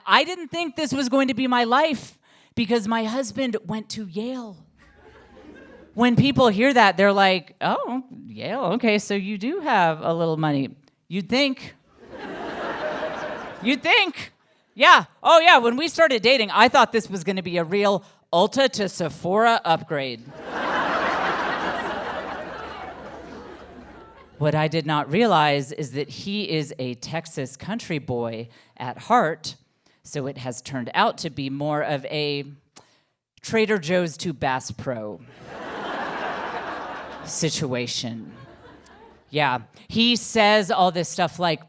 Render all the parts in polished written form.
I didn't think this was going to be my life because my husband went to Yale. When people hear that, they're like, oh, Yale, okay, so you do have a little money. You'd think. You'd think. Yeah. Oh, yeah, when we started dating, I thought this was going to be a real Ulta to Sephora upgrade. What I did not realize is that he is a Texas country boy at heart, so it has turned out to be more of a Trader Joe's to Bass Pro situation. Yeah, he says all this stuff like,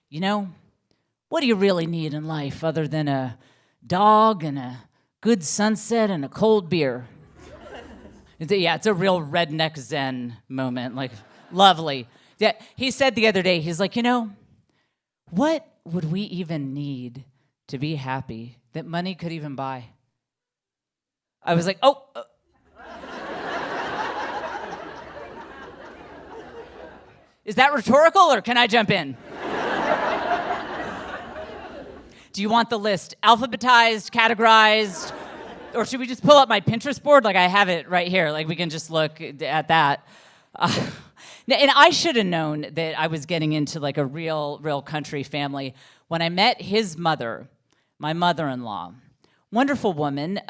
you know, what do you really need in life other than a dog and a good sunset and a cold beer? Yeah, it's a real Redneck Zen moment, like, lovely. Yeah, he said the other day, he's like, you know, what would we even need to be happy that money could even buy? I was like, oh. Is that rhetorical or can I jump in? Do you want the list alphabetized, categorized, or should we just pull up my Pinterest board? Like I have it right here, like we can just look at that. And I should have known that I was getting into like a real country family when I met his mother, my mother-in-law. Wonderful woman.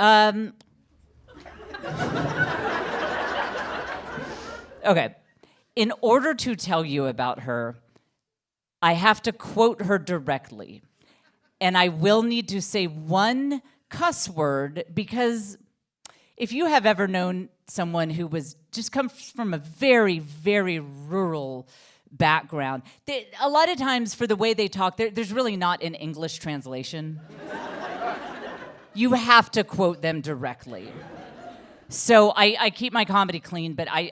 Okay. In order to tell you about her, I have to quote her directly. And I will need to say one cuss word because if you have ever known someone who just comes from a very, very rural background, a lot of times for the way they talk, there's really not an English translation. You have to quote them directly. So I keep my comedy clean, but I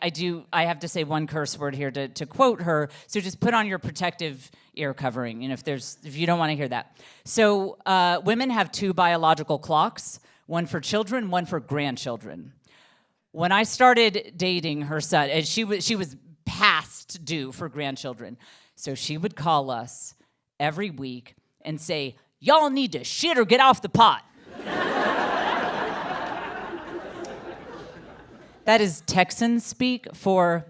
have to say one curse word here to quote her. So just put on your protective ear covering, you know, if you don't want to hear that. So women have 2 biological clocks, one for children, one for grandchildren. When I started dating her son, and she was past due for grandchildren, so she would call us every week and say, "Y'all need to shit or get off the pot." That is Texan speak for,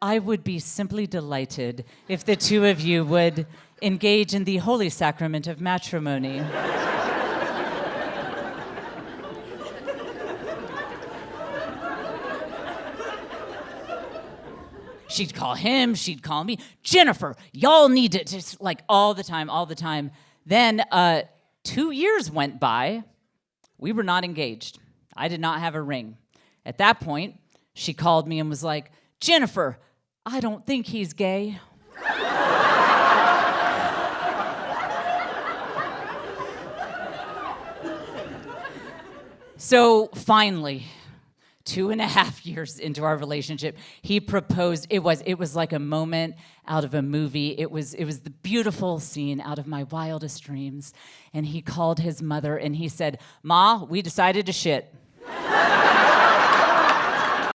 I would be simply delighted if the 2 of you would engage in the holy sacrament of matrimony. She'd call him, she'd call me, Jennifer, y'all need to, just like all the time. Then 2 years went by. We were not engaged. I did not have a ring. At that point, she called me and was like, Jennifer, I don't think he's gay. So finally, 2.5 years into our relationship, he proposed. It was like a moment out of a movie. It was the beautiful scene out of my wildest dreams. And he called his mother and he said, "Ma, we decided to shit."